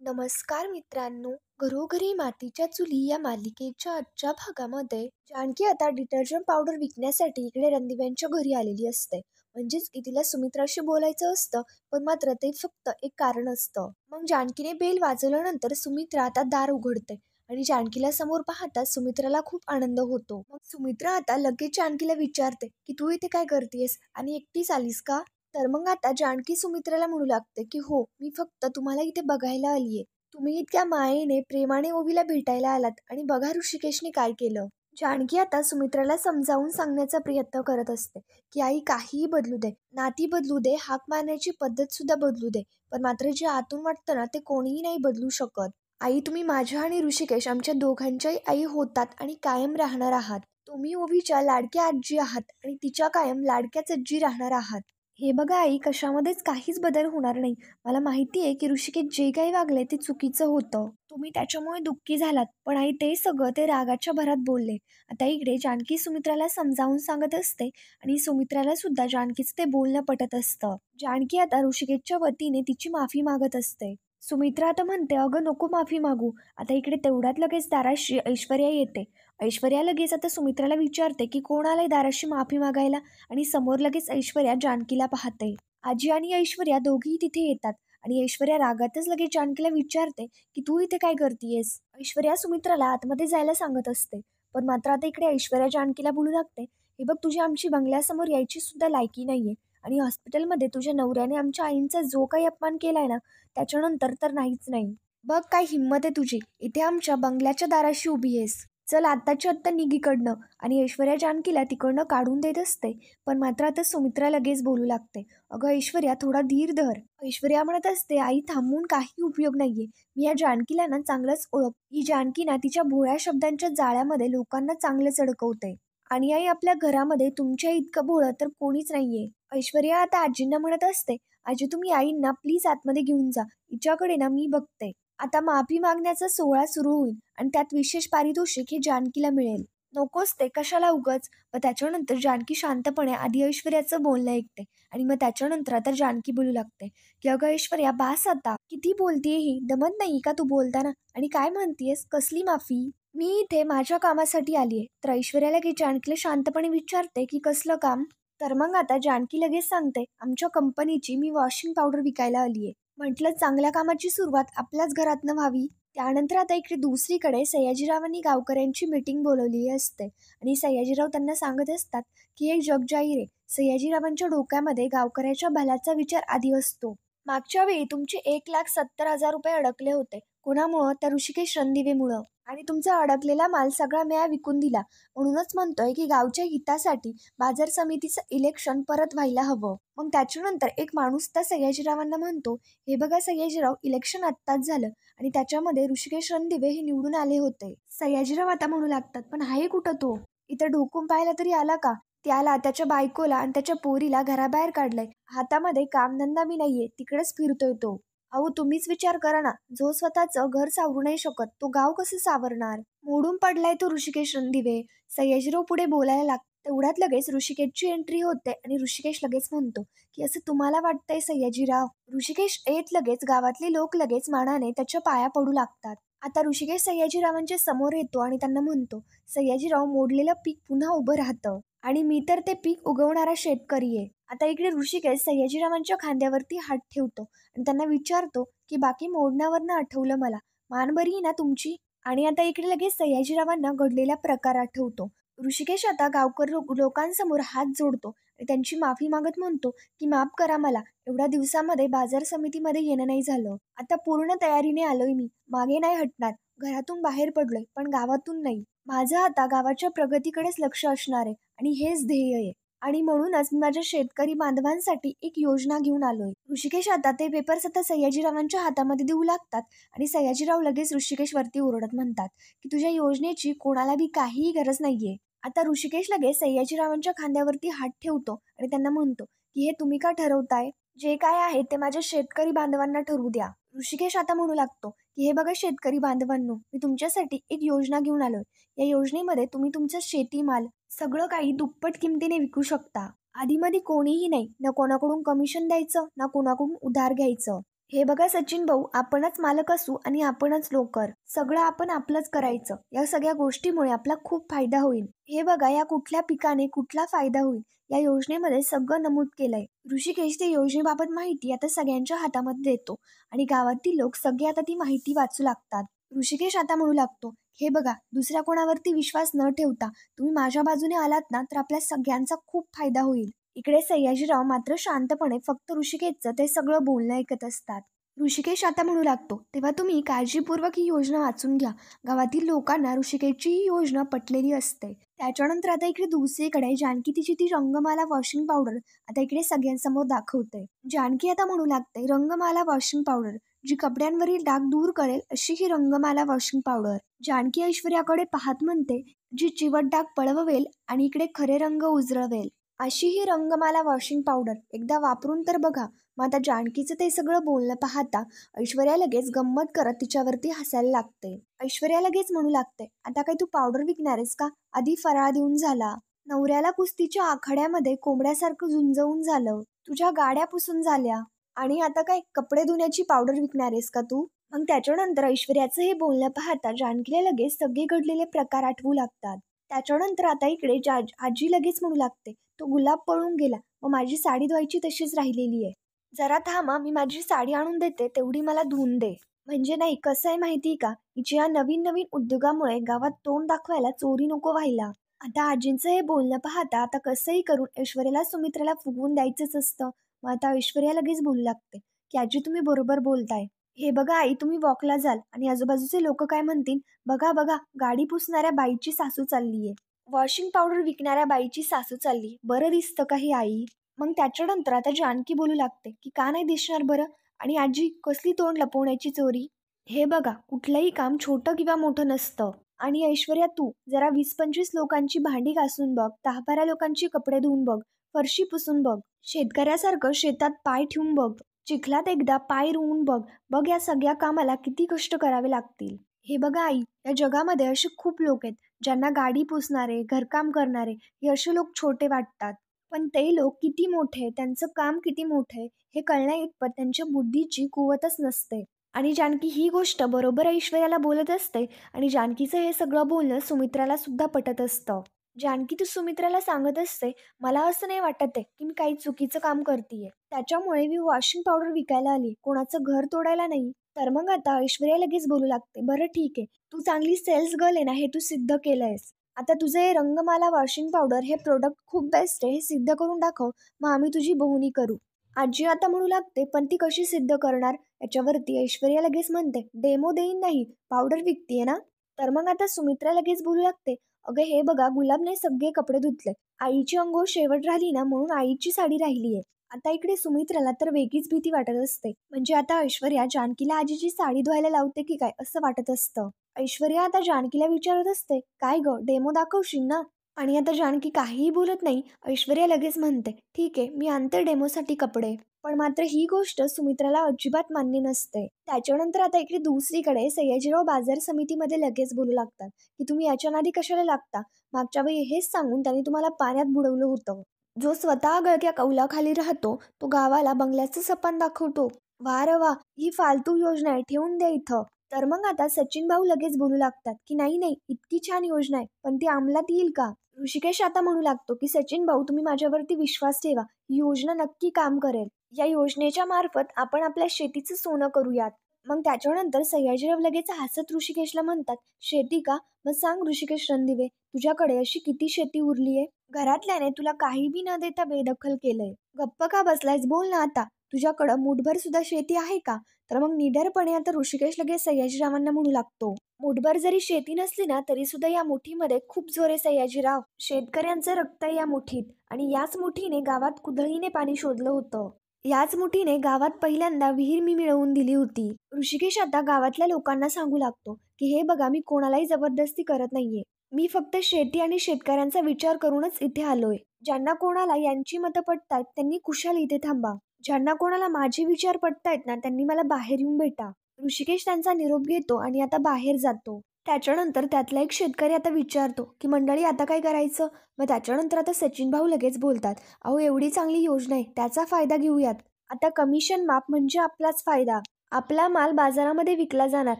नमस्कार मित्रांनो, घरोघरी मातीच्या चुली या मालिकेच्या आजच्या भागामध्ये जानकी आता डिटर्जंट पावडर विकण्यासाठी इकडे रणदिव्यांच्या घरी आलेली असते. म्हणजेच की तिला सुमित्राशी बोलायचं असतं, पण मात्र ते फक्त एक कारण असतं. मग जानकीने बेल वाजवल्यानंतर सुमित्रा आता दार उघडते आणि जानकीला समोर पाहता सुमित्राला खूप आनंद होतो. मग सुमित्रा आता लगेच जानकीला विचारते की तू इथे काय करतेस आणि एकटीच आलीस का? तर मग आता जानकी सुमित्राला म्हणू लागते की हो, मी फक्त तुम्हाला इथे बघायला आलीये. तुम्ही इतक्या मायेने प्रेमाने ओवीला भेटायला आलात आणि बघा ऋषिकेशने काय केलं. जानकी आता सुमित्राला समजावून सांगण्याचा प्रयत्न करत असते की आई काहीही बदलू दे, नाती बदलू दे, हाक मारण्याची पद्धत सुद्धा बदलू दे, पण मात्र जे आतून वाटतं ना ते कोणीही नाही बदलू शकत. आई, तुम्ही माझ्या आणि ऋषिकेश आमच्या दोघांच्याही आई होतात आणि कायम राहणार आहात. तुम्ही ओवीच्या लाडक्या आजी आहात आणि तिच्या कायम लाडक्याच आजी राहणार आहात. हे बघा आई, कशामध्येच काहीच बदल होणार नाही. मला माहिती आहे की ऋषिकेश जे काही वागले ते चुकीचं होतं. तुम्ही त्याच्यामुळे दुःखी झालात, पण आई ते सगळं ते रागाच्या भरात बोलले. आता इकडे जानकी सुमित्राला समजावून सांगत असते आणि सुमित्राला सुद्धा जानकीचं ते बोलणं पटत असतं. जानकी आता ऋषिकेशच्या वतीने तिची माफी मागत असते. सुमित्रा आता म्हणते, अगं नको माफी मागू. आता इकडे तेवढ्यात लगेच दाराशी ऐश्वर्या येते. ऐश्वर्या लगेच आता सुमित्राला विचारते की कोण आलंय दाराशी माफी मागायला, आणि समोर लगेच ऐश्वर्या जानकीला पाहते. आजी आणि ऐश्वर्या दोघीही तिथे येतात आणि ऐश्वर्या रागातच लगेच जानकीला विचारते की तू इथे काय करतीयेस. ऐश्वर्या सुमित्राला आतमध्ये जायला सांगत असते, पण मात्र आता इकडे ऐश्वर्या जानकीला बोलू लागते, हे बघ, तुझी आमची बंगल्यासमोर यायची सुद्धा लायकी नाहीये आणि हॉस्पिटलमध्ये तुझ्या नवऱ्याने आमच्या आईंचा जो काही अपमान केलाय ना, त्याच्यानंतर तर नाहीच नाही. बघ काय हिंमत आहे तुझी, इथे आमच्या बंगल्याच्या दाराशी उभी आहेस. चल आत्ताच्या आत्ता निघ इकडनं. आणि ऐश्वर्या जानकीला तिकडनं काढून देत असते, पण मात्र आता सुमित्रा लगेच बोलू लागते, अगं ऐश्वर्या, थोडा धीर धर. ऐश्वर्या म्हणत असते, आई थांबून काही उपयोग नाहीये. मी या जानकीला ना चांगलंच ओळख. ही जानकी ना तिच्या भोळ्या शब्दांच्या जाळ्यामध्ये लोकांना चांगलंच अडकवते. आणि आई, आपल्या घरामध्ये तुमच्या इतकं भोळं तर कोणीच नाहीये. ऐश्वर्या आता आजींना म्हणत असते, आजी तुम्ही आईंना प्लीज आतमध्ये घेऊन जा, हिच्याकडे ना मी बघते. आता माफी मागण्याचा सोहळा सुरू होईल आणि त्यात विशेष पारितोषिक हे जानकीला मिळेल. नकोच ते, कशाला उगाच. मग त्याच्यानंतर जानकी शांतपणे आधी ऐश्वर्याचं बोलणं ऐकते आणि मग त्याच्यानंतर आता जानकी बोलू लागते की अगं ऐश्वर्या, बास आता, किती बोलतीये ही, दमत नाही का तू बोलताना? आणि काय म्हणतीयस, कसली माफी? मी इथे माझ्या कामासाठी आलीये. तर ऐश्वर्या लगेच जानकीला शांतपणे विचारते की कसलं काम? तर मग आता जानकी लगेच सांगते, आमच्या कंपनीची मी वॉशिंग पावडर विकायला आलीये. म्हटलं चांगल्या कामाची सुरुवात आपल्याच घरातनं व्हावी. त्यानंतर आता इकडे दुसरीकडे सयाजीरावांनी गावकऱ्यांची मीटिंग बोलवलेली असते आणि सयाजीराव त्यांना सांगत असतात की हे जग जाहीर आहे. सयाजीरावांच्या डोक्यामध्ये गावकऱ्याच्या भल्याचा विचार आधी असतो. मागच्या वेळी तुमचे 1,70,000 रुपये अडकले होते. कोणामुळं? त्या ऋषिकेश रणदिवेमुळं. आणि तुमचा अडकलेला माल सगळा म्या विकून दिला. म्हणूनच म्हणतोय की गावच्या हितासाठी बाजार समितीचं इलेक्शन परत व्हायला हवं. मग त्याच्यानंतर एक माणूस त्या सयाजीरावांना म्हणतो, हे बघा सयाजीराव, इलेक्शन आत्ताच झालं आणि त्याच्यामध्ये ऋषिकेश रणदिवे हे निवडून आले होते. सयाजीराव आता म्हणू लागतात, पण आहे कुठं तो? इथं ढोकून पाहायला तरी आला का? त्याला, त्याच्या बायकोला आणि त्याच्या पोरीला घराबाहेर काढलंय. हातामध्ये कामधंदा बी नाहीये, तिकडेच फिरतोय तो. अहो तुम्हीच विचार करा ना, जो स्वतःचं घर सावरू नाही शकत तो गाव कसं सावरणार? मोडून पडलाय तो ऋषिकेश रणदिवे. सयाजीराव पुढे बोलायला लागतात. तेवढ्यात लगेच ऋषिकेशची एंट्री होते आणि ऋषिकेश लगेच म्हणतो की असं तुम्हाला वाटतंय सयाजीराव? ऋषिकेश येत लगेच गावातले लोक लगेच मानाने त्याच्या पाया पडू लागतात. आता ऋषिकेश सयाजीरावांच्या समोर येतो आणि त्यांना म्हणतो, सयाजीराव, मोडलेलं पीक पुन्हा उभं राहतं आणि मी तर ते पीक उगवणारा शेतकरी आहे. आता इकडे ऋषिकेश सयाजीरावांच्या खांद्यावरती हात ठेवतो आणि त्यांना विचारतो की बाकी मोडण्यावरनं आठवलं मला, मान बरी आहे ना तुमची? आणि आता इकडे लगेच सयाजीरावांना घडलेला प्रकार आठवतो. ऋषिकेश आता गावकर लोकांसमोर हात जोडतो आणि त्यांची माफी मागत म्हणतो की माफ करा, मला एवढ्या दिवसामध्ये बाजार समितीमध्ये येणं नाही झालं. आता पूर्ण तयारीने आलोय मी, मागे नाही हटणार. घरातून बाहेर पडलोय पण गावातून नाही. माझं आता गावाच्या प्रगतीकडेच लक्ष असणार आहे आणि हेच ध्येय आहे. आणि म्हणूनच मी माझ्या शेतकरी बांधवांसाठी एक योजना घेऊन आलोय. ऋषिकेश आता ते पेपर्स आता सयाजीरावांच्या हातामध्ये देऊ लागतात आणि सयाजीराव लगेच ऋषिकेश वरती ओरडत म्हणतात की तुझ्या योजनेची कोणाला बी काहीही गरज नाहीये. आता ऋषिकेश लगेच सयाजीरावांच्या खांद्यावरती हात ठेवतो आणि त्यांना म्हणतो की हे तुम्ही का ठरवताय? जे काय आहे ते माझ्या शेतकरी बांधवांना ठरवू द्या. ऋषिकेश आता म्हणू लागतो की हे बघा शेतकरी बांधवांनो, मी तुमच्यासाठी एक योजना घेऊन आलोय. या योजनेमध्ये तुम्ही तुमचा शेतीमाल सगळं काही दुप्पट किमतीने विकू शकता. आधीमध्ये कोणीही नाही, ना कोणाकडून कमिशन द्यायचं, ना कोणाकडून उधार घ्यायचं. हे बघा सचिन भाऊ, आपणच मालक असू आणि आपणच नोकर. सगळं आपण आपलंच करायचं. या सगळ्या गोष्टीमुळे आपला खूप फायदा होईल. हे बघा, या कुठल्या पिकाने कुठला फायदा होईल या योजनेमध्ये सगळं नमूद केलंय. ऋषिकेश ते योजनेबाबत माहिती आता सगळ्यांच्या हातामध्ये देतो आणि गावातील लोक सगळे आता ती माहिती वाचू लागतात. ऋषिकेश आता म्हणू लागतो, हे बघा, दुसऱ्या कोणावरती विश्वास न ठेवता तुम्ही माझ्या बाजूने आलात ना तर आपल्या सगळ्यांचा खूप फायदा होईल. इकडे सयाजीराव मात्र शांतपणे फक्त ऋषिकेशचं ते सगळं बोलणं ऐकत असतात. ऋषिकेश आता म्हणू लागतो, तेव्हा तुम्ही काळजीपूर्वक ही योजना वाचून घ्या. गावातील लोकांना ऋषिकेशची ही योजना पटलेली असते. त्याच्यानंतर आता इकडे दुसरीकडे जानकी तिची ती रंगमाला वॉशिंग पावडर आता इकडे सगळ्यांसमोर दाखवते. जानकी आता म्हणू लागते, रंगमाला वॉशिंग पावडर जी कपड्यांवरील डाग दूर करेल अशी ही रंगमाला वॉशिंग पावडर. जानकी ऐश्वर्याकडे पाहत म्हणते, जी चिवट डाग पळवेल आणि इकडे खरे रंग उजळवेल अशी ही रंगमाला वॉशिंग पावडर एकदा वापरून तर बघा. मग आता जानकीचं ते सगळं बोलणं पाहता ऐश्वर्या लगेच गंमत करत तिच्यावरती हसायला लागते. ऐश्वर्या लगेच म्हणू लागते, आता काय तू पावडर विकणार आहेस का? आधी फराळ देऊन झाला. नवऱ्याला कुस्तीच्या आखाड्यामध्ये कोंबड्यासारखं झुंजवून झालं. तुझ्या गाड्या पुसून झाल्या आणि आता काय कपडे धुण्याची पावडर विकणार आहेस का तू? मग त्याच्यानंतर ऐश्वर्याचं हे बोलणं पाहता जानकीला लगेच सगळे घडलेले प्रकार आठवू लागतात. त्याच्यानंतर आता इकडे आजी लगेच म्हणू लागते, तो गुलाब पळून गेला, मग माझी साडी धुवायची तशीच राहिलेली आहे. जरा थांबा, मी माझी साडी आणून देते, तेवढी मला धुवून दे. म्हणजे नाही, कसं आहे माहिती का, हिच्या या नवीन नवीन उद्योगामुळे गावात तोंड दाखवायला चोरी नको व्हायला. आता आजींचं हे बोलणं पाहता आता कसंही करून ऐश्वर्याला सुमित्राला फुगवून द्यायचंच असतं. मग आता ऐश्वर्या लगेच बोलू लागते, की आजी तुम्ही बरोबर बोलताय. हे बघा आई, तुम्ही वॉकला जाल आणि आजूबाजूचे लोक काय म्हणतील, बघा बघा, गाडी पुसणाऱ्या बाईची सासू चाललीये, वॉशिंग पावडर विकणाऱ्या बाईची सासू चालली, बरं दिसतं का ही आई? मग त्याच्यानंतर आता जानकी बोलू लागते, की का नाही दिसणार बरं? आणि आजी, कसली तोंड लपवण्याची चोरी? हे बघा, कुठलंही काम छोटं किंवा मोठं नसतं. आणि ऐश्वर्या, तू जरा 20-25 लोकांची भांडी घासून बघ, 10-12 लोकांची कपडे धुवून बघ, फरशी पुसून बघ, शेतकऱ्यासारखं शेतात पाय ठेवून बघ, चिखलात एकदा पाय रुवून बघ. बघ या सगळ्या कामाला किती कष्ट करावे लागतील. हे बघा आई, या जगामध्ये असे खूप लोक आहेत ज्यांना गाडी पुसणारे, घरकाम करणारे हे असे लोक छोटे वाटतात. पण ते लोक किती मोठे, त्यांचं काम किती मोठे हे कळण्या इतपत त्यांच्या बुद्धीची कुवतच नसते. आणि जानकी ही गोष्ट बरोबर ऐश्वर्याला बोलत असते आणि जानकीचं हे सगळं बोलणं सुमित्राला सुद्धा पटत असतं. जानकी तू सुमित्राला सांगत असते, मला असं नाही वाटत आहे की मी काही चुकीचं काम करतेय. त्याच्यामुळे मी वॉशिंग पावडर विकायला आली, कोणाचं घर तोडायला नाही. तर मग आता ऐश्वर्या लगेच बोलू लागते, बरं ठीक आहे, तू चांगली सेल्स गर्ल आहे ना, हे तू सिद्ध केलंयस. आता तुझं हे रंगमाला वॉशिंग पावडर हे प्रोडक्ट खूप बेस्ट आहे, हे सिद्ध करून दाखव, मग आम्ही तुझी बोहणी करू. आजी आता म्हणू लागते, पण ती कशी सिद्ध करणार? याच्यावरती ऐश्वर्या लगेच म्हणते, डेमो देईन नाही, पावडर विकतीये ना. तर मग आता सुमित्रा लगेच बोलू लागते, अगं हे बघा, गुलाबने सगळे कपडे धुतले, आईची अंघोळ शेवट राहिली ना म्हणून आईची साडी राहिलीये. आता इकडे सुमित्राला तर वेगळीच भीती वाटत असते. म्हणजे आता ऐश्वर्या जानकीला आजीची साडी धुवायला लावते की काय असं वाटत असतं. ऐश्वर्या आता जानकीला विचारत असते, काय ग, डेमो दाखवशील ना? आणि आता जानकी काहीही बोलत नाही. ऐश्वर्या लगेच म्हणते, ठीक आहे, मी आणते डेमोसाठी कपडे. पण मात्र ही गोष्ट सुमित्राला अजिबात मान्य नसते. त्याच्यानंतर आता इकडे दुसरीकडे सयाजीराव बाजार समितीमध्ये लगेच बोलू लागतात, की तुम्ही याच्या नादी कशाला लागता? मागच्या वेळी हेच सांगून त्यांनी तुम्हाला पाण्यात बुडवलं होतं. जो स्वतः गळक्या कौलाखाली राहतो तो गावाला बंगल्याचं सपान दाखवतो. वा रे वा, ही फालतू योजना आहे, ठेवून द्या इथं. तर मग आता सचिन भाऊ लगेच बोलू लागतात, की नाही नाही, इतकी छान योजना आहे, पण ती अंमलात येईल का? ऋषिकेश आता म्हणू लागतो, की सचिन भाऊ तुम्ही माझ्यावरती विश्वास ठेवा, ही योजना नक्की काम करेल. या योजनेच्या मार्फत आपण आपल्या शेतीचं सोनं करूयात. मग त्याच्यानंतर सयाजीराव लगेच हसत ऋषिकेशला म्हणतात, शेती का? मग सांग ऋषिकेश रणदिवे, तुझ्याकडे अशी किती शेती उरलीये? घरातल्याने तुला काही बी न देता बेदखल केलंय. गप्प का बसलायस, बोल ना आता. तुझ्याकडं मुठभर सुद्धा शेती आहे का? तर मग निडरपणे आता ऋषिकेश लगेच सयाजीरावांना म्हणू लागतो, मुठभर जरी शेती नसली ना तरी सुद्धा या मुठीमध्ये खूप जोर आहे सयाजीराव. शेतकऱ्यांचं रक्त आहे या मुठीत आणि याच मुठीने गावात कुदळीने पाणी शोधलं होतं. याच मुठीने गावात पहिल्यांदा विहीर मी मिळवून दिली होती. ऋषिकेश आता गावातल्या लोकांना सांगू लागतो, की हे बघा, मी कोणालाही जबरदस्ती करत नाहीये. मी फक्त शेती आणि शेतकऱ्यांचा विचार करूनच इथे आलोय. ज्यांना कोणाला यांची मतं पटतात त्यांनी कुशाल इथे थांबा. ज्यांना कोणाला माझे विचार पटतायत ना त्यांनी मला बाहेर येऊन भेटा. ऋषिकेश त्यांचा निरोप घेतो आणि आता बाहेर जातो. त्याच्यानंतर त्यातला एक शेतकरी आता विचारतो, की मंडळी आता काय करायचं? मग त्याच्यानंतर आता सचिन भाऊ लगेच बोलतात, अहो एवढी चांगली योजना आहे, त्याचा फायदा घेऊयात. आता कमिशन माप म्हणजे आपलाच फायदा. आपला माल बाजारामध्ये विकला जाणार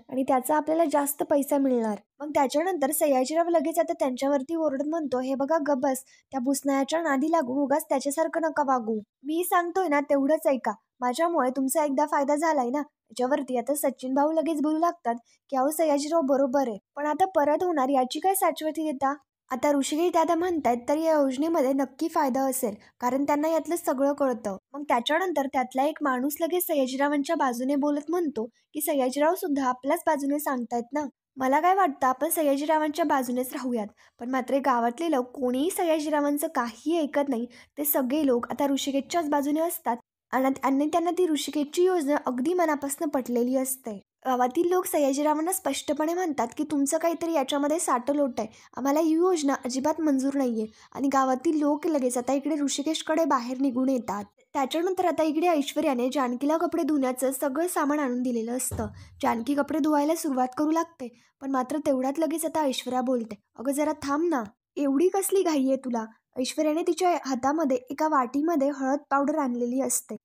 आणि त्याचा आपल्याला जास्त पैसा मिळणार. मग त्याच्यानंतर सयाजीराव लगेच आता त्यांच्यावरती ओरडत म्हणतो, हे बघा गबस, त्या भुसनाळ्याच्या नादी लागून उगाच त्याच्यासारखं नका वागू. मी सांगतोय ना तेवढंच ऐका. माझ्यामुळे तुमचा एकदा फायदा झालाय ना. त्याच्यावरती आता सचिन भाऊ लगेच बोलू लागतात की अहो सयाजीराव बरोबर आहे, पण आता परत होणार याची काय साक्षगती देता. आता ऋषिकेश दादा म्हणतायत तर या योजनेमध्ये नक्की फायदा असेल, कारण त्यांना यातलं सगळं कळतं. मग त्याच्यानंतर त्यातला एक माणूस लगेच सयाजीरावांच्या बाजूने बोलत म्हणतो की सयाजीराव सुद्धा आपल्याच बाजूने सांगतायत ना. मला काय वाटतं आपण सयाजीरावांच्या बाजूनेच राहूयात. पण मात्र गावातले लोक कोणीही सयाजीरावांचं काही ऐकत नाही. ते सगळे लोक आता ऋषिकेशच्याच बाजूने असतात आणि त्यांना ती ऋषिकेशची योजना अगदी मनापासून पटलेली असते. गावातील लोक सयाजीरावांना स्पष्टपणे म्हणतात की तुमचं काहीतरी याच्यामध्ये साटलोट आहे. आम्हाला ही योजना अजिबात मंजूर नाहीये. आणि गावातील लोक लगेच आता इकडे ऋषिकेशकडे बाहेर निघून येतात. त्याच्यानंतर आता इकडे ऐश्वर्याने जानकीला कपडे धुण्याचं सगळं सामान आणून दिलेलं असतं. जानकी कपडे धुवायला सुरुवात करू लागते. पण मात्र तेवढ्यात लगेच आता ऐश्वर्या बोलते, अगं जरा थांब ना, एवढी कसली घाई आहे तुला. ऐश्वर्याने तिच्या हातामध्ये एका वाटीमध्ये हळद पावडर आणलेली असते.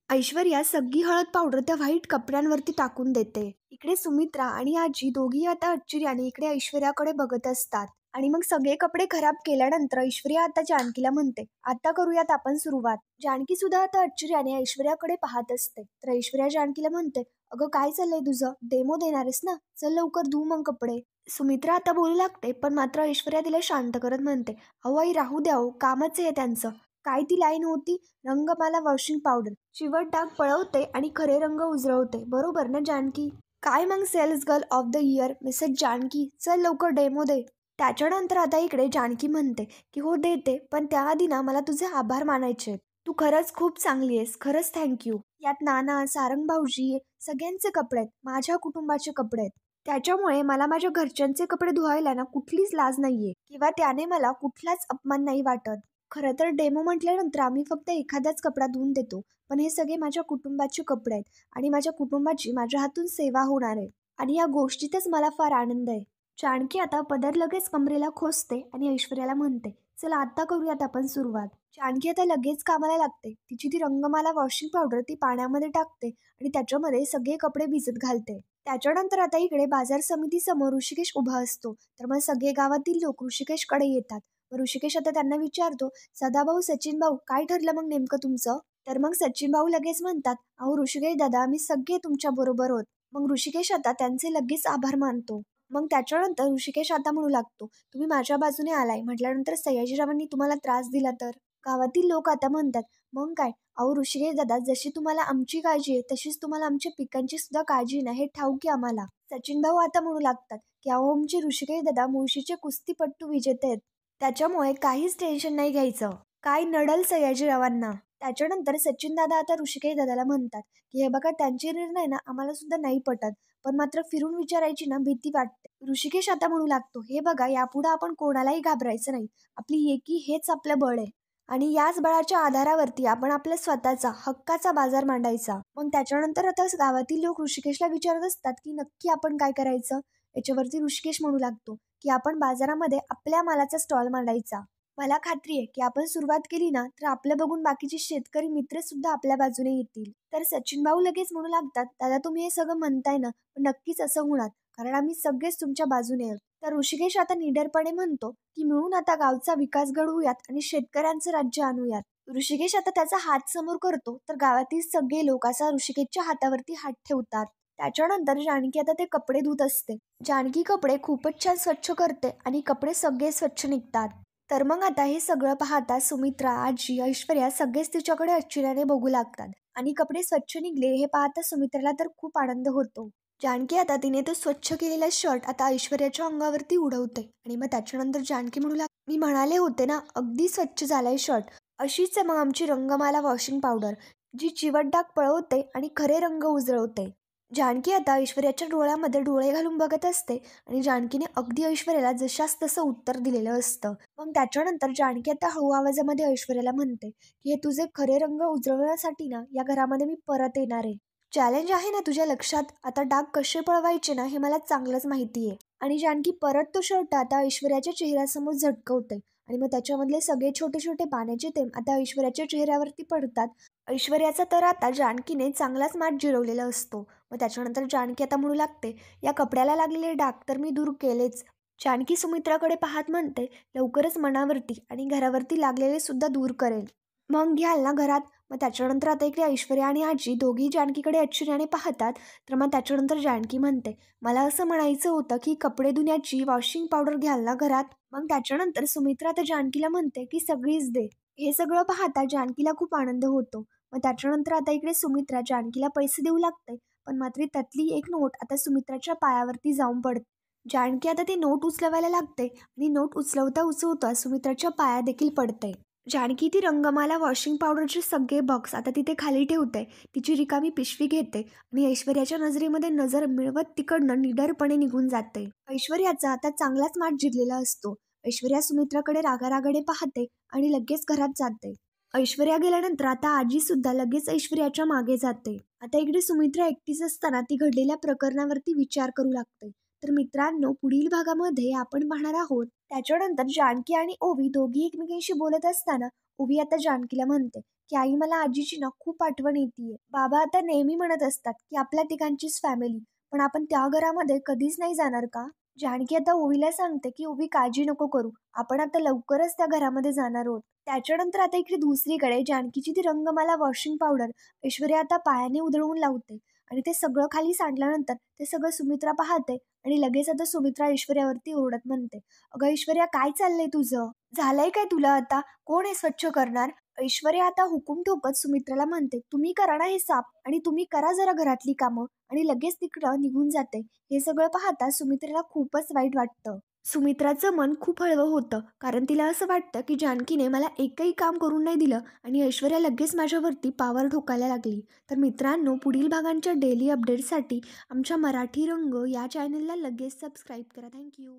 ऐश्वर्या सगळी हळद पावडर त्या व्हाईट कपड्यांवरती टाकून देते. इकडे सुमित्रा आणि आजी दोघी आता आश्चर्याने इकडे ऐश्वर्याकडे बघत असतात. आणि मग सगळे कपडे खराब केल्यानंतर ऐश्वर्या आता जानकीला म्हणते, आता करूयात आपण सुरुवात. जानकी सुद्धा आता आश्चर्याने ऐश्वर्याकडे पाहत असते. तर ऐश्वर्या जानकीला म्हणते, अगं काय चाललंय तुझं, डेमो देणारेस ना, चल लवकर धू मग कपडे. सुमित्रा आता बोलू लागते. पण मात्र ऐश्वर्या तिला शांत करत म्हणते, अहो आई राहू द्या हो, कामच आहे त्यांचं. काय ती लाईन होती, रंगमाला वॉशिंग पावडर चिवट डाग पळवते आणि खरे रंग उजळवते, बरोबर ना जानकी. काय मग sales girl of the year Mrs Janaki, चल लवकर डेमो दे. त्याच्यानंतर आता इकडे जानकी म्हणते की हो देते, पण त्याआधी ना मला तुझे आभार मानायचे. तू खरंच खूप चांगली आहेस, खरंच थँक्यू. यात नाना सारंग भाऊजी सगळ्यांचे कपडे आहेत, माझ्या कुटुंबाचे कपडे आहेत. त्याच्यामुळे मला माझ्या घरच्यांचे कपडे धुवायला ना कुठलीच लाज नाहीये किंवा त्याने मला कुठलाच अपमान नाही वाटत. खरं तर डेमो म्हटल्यानंतर आम्ही फक्त एखादाच कपडा धुवून देतो, पण हे सगळे माझ्या कुटुंबाचे कपडे आहेत आणि माझ्या कुटुंबाची माझ्या हातून सेवा होणार आहे. आणि या गोष्टीतच मला फार आनंद आहे. जानकी आता पदर लगेच कमरेला खोचते आणि ऐश्वर्याला म्हणते, चला आता करूयात आपण सुरुवात. जानकी आता लगेच कामाला लागते. तिची ती रंगमाला वॉशिंग पावडर ती पाण्यामध्ये टाकते आणि त्याच्यामध्ये सगळे कपडे भिजत घालते. त्याच्यानंतर आता इकडे बाजार समिती समोर ऋषिकेश उभा असतो. तर मग सगळे गावातील लोक ऋषिकेशकडे येतात. मग ऋषिकेश आता त्यांना विचारतो, सदाभाऊ सचिन भाऊ काय ठरलं मग नेमकं तुमचं. तर मग सचिन भाऊ लगेच म्हणतात, अहो ऋषिकेश दादा आम्ही सगळे तुमच्या बरोबर आहोत. मग ऋषिकेश आता त्यांचे लगेच आभार मानतो. मग त्याच्यानंतर ऋषिकेश आता म्हणू लागतो, तुम्ही माझ्या बाजूने आलाय म्हटल्यानंतर सयाजीरावांनी तुम्हाला त्रास दिला तर. गावातील लोक आता म्हणतात, मग काय, अहो ऋषिकेश दादा जशी तुम्हाला आमची काळजी आहे तशीच तुम्हाला आमच्या पिकांची सुद्धा काळजी नाही हे ठाऊकी आम्हाला. सचिन भाऊ आता म्हणू लागतात की अहो आमचे ऋषिकेश दादा मुळशीचे कुस्तीपट्टू विजेते आहेत, त्याच्यामुळे काहीच टेन्शन नाही घ्यायचं. काय नडल सयाजीरावांना. त्याच्यानंतर सचिन दादा आता ऋषिकेश दादाला म्हणतात की हे बघा त्यांचे निर्णय ना आम्हाला सुद्धा नाही पटत, पण मात्र फिरून विचारायची ना भीती वाटते. ऋषिकेश आता म्हणू लागतो, हे बघा यापुढे आपण कोणालाही घाबरायचं नाही. आपली एकी हेच आपलं बळ आहे आणि याच बळाच्या आधारावरती आपण आपल्या स्वतःचा हक्काचा बाजार मांडायचा. मग त्याच्यानंतर आता गावातील लोक ऋषिकेशला विचारत असतात की नक्की आपण काय करायचं. याच्यावरती ऋषिकेश म्हणू लागतो की आपण बाजारामध्ये आपल्या मालाचा स्टॉल मांडायचा. मला खात्री आहे की आपण सुरुवात केली ना तर आपलं बघून बाकीचे शेतकरी मित्र सुद्धा आपल्या बाजूने येतील. तर सचिन भाऊ लगेच म्हणू लागतात, दादा तुम्ही हे सगळं म्हणताय ना, पण नक्कीच असं होणार, कारण आम्ही सगळेच तुमच्या बाजूने आहोत. तर ऋषिकेश आता निडरपणे म्हणतो की मिळून आता गावचा विकास घडवूयात आणि शेतकऱ्यांचं राज्य आणूयात. ऋषिकेश आता त्याचा हात समोर करतो तर गावातील सगळे लोक असा ऋषिकेशच्या हातावरती हात ठेवतात. त्याच्यानंतर जानकी आता ते कपडे धुत असते. जानकी कपडे खूपच छान स्वच्छ करते आणि कपडे सगळे स्वच्छ निघतात. तर मग आता हे सगळं पाहता सुमित्रा आजी ऐश्वर्या सगळेच तिच्याकडे आश्चर्याने बघू लागतात. आणि कपडे स्वच्छ निघले हे पाहता सुमित्राला तर खूप आनंद होतो. जानकी आता तिने तो स्वच्छ केलेला शर्ट आता ऐश्वर्याच्या अंगावरती उडवते आणि मग त्याच्यानंतर जानकी म्हणू लाग, मी म्हणाले होते ना अगदी स्वच्छ झालाय शर्ट. अशीच आहे मग आमची रंगमाला वॉशिंग पावडर, जी चिवट डाग पळवते आणि खरे रंग उजळवते. जानकी आता ऐश्वर्याच्या डोळ्यामध्ये डोळे घालून बघत असते आणि जानकीने अगदी ऐश्वर्याला जशास तसं उत्तर दिलेलं असतं. मग त्याच्यानंतर जानकी आता हळू आवाजामध्ये ऐश्वर्याला म्हणते की हे तुझे खरे रंग उजळवण्यासाठी ना या घरामध्ये मी परत येणार आहे. चॅलेंज आहे ना तुझ्या लक्षात, आता डाग कसे पळवायचे ना हे मला चांगलंच माहिती आहे. आणि जानकी परत तो शर्ट आता ऐश्वर्याच्या चेहऱ्यासमोर झटकवते आणि मग त्याच्यामधले सगळे छोटे छोटे पाण्याचे थेंब आता ऐश्वर्याच्या चेहऱ्यावरती पडतात. ऐश्वर्याचा तर आता जानकीने चांगलाच मात जिरवलेला असतो. मग त्याच्यानंतर जानकी आता म्हणू लागते, या कपड्याला लागलेले डाग तर मी दूर केलेच. जानकी सुमित्राकडे पाहत म्हणते, लवकरच मनावरती आणि घरावरती लागलेले सुद्धा दूर करेल. मग घ्याल ना घरात? मग त्याच्यानंतर आता इकडे ऐश्वर्या आणि आजी दोघी जानकीकडे आश्चर्याने पाहतात. तर मग त्याच्यानंतर जानकी म्हणते, मला असं म्हणायचं होतं की कपडे धुण्याची वॉशिंग पावडर घ्याल ना घरात? मग त्याच्यानंतर सुमित्रा आता जानकीला म्हणते की सगळीच दे. हे सगळं पाहता जानकीला खूप आनंद होतो. मग त्याच्यानंतर आता इकडे सुमित्रा जानकीला पैसे देऊ लागते. पण मात्र त्यातली एक नोट आता सुमित्राच्या पायावरती जाऊन पडते. जानकी आता ती नोट उचलवायला लागते आणि नोट उचलवता उचलवता सुमित्राच्या पाया देखील पडते. जानकी ती रंगमाला वॉशिंग पावडरचे सगळे बॉक्स आता तिथे खाली ठेवते. तिची रिकामी पिशवी घेते आणि ऐश्वर्याच्या नजरेमध्ये नजर मिळवत तिकडनं निडरपणे निघून जाते. ऐश्वर्याचा आता चांगलाच माठ जिरलेला असतो. ऐश्वर्या सुमित्राकडे रागारागाने पाहते आणि लगेच घरात जाते. ऐश्वर्या गेल्यानंतर आता आजी सुद्धा लगेच ऐश्वर्याच्या मागे जाते. आता इकडे सुमित्रा एकटीच असताना ती घडलेल्या प्रकरणावरती विचार करू लागते. तर मित्रांनो, पुढील भागामध्ये आपण पाहणार आहोत. त्याच्यानंतर जानकी आणि ओवी दोघी एकमेकांशी बोलत असताना ओवी आता जानकीला म्हणते की आई, मला आजीची ना खूप आठवण येते. बाबा आता नेहमी म्हणत असतात की आपल्या तिघांचीच फॅमिली, पण आपण त्या घरामध्ये कधीच नाही जाणार का? जानकी आता ओवीला सांगते की ओवी, काळजी नको करू, आपण आता लवकरच त्या घरामध्ये जाणार आहोत. त्याच्यानंतर आता इकडे दुसरीकडे जानकीची ती रंगमाला वॉशिंग पावडर ऐश्वर्या आता पायाने उधळवून लावते आणि ते सगळं खाली सांडल्यानंतर ते सगळं सुमित्रा पाहते आणि लगेच आता सुमित्रा ऐश्वर्यावरती ओरडत म्हणते, अगं ऐश्वर्या, काय चाललंय तुझं? झालंय काय तुला आता? कोण हे स्वच्छ करणार? ऐश्वर्या आता हुकूम ठोकत सुमित्राला म्हणते, तुम्ही करा ना हे साफ आणि तुम्ही करा जरा घरातली कामं, आणि लगेच तिकडं निघून जाते. हे सगळं पाहता सुमित्रेला खूपच वाईट वाटतं. सुमित्राचं मन खूप हळवं होतं, कारण तिला असं वाटतं की जानकीने मला एकही काम करून नाही दिलं आणि ऐश्वर्या लगेच माझ्यावरती पावर ठोकायला लागली. तर मित्रांनो, पुढील भागांच्या डेली अपडेटसाठी आमच्या मराठी रंग या चॅनलला लगेच सबस्क्राईब करा. थँक्यू.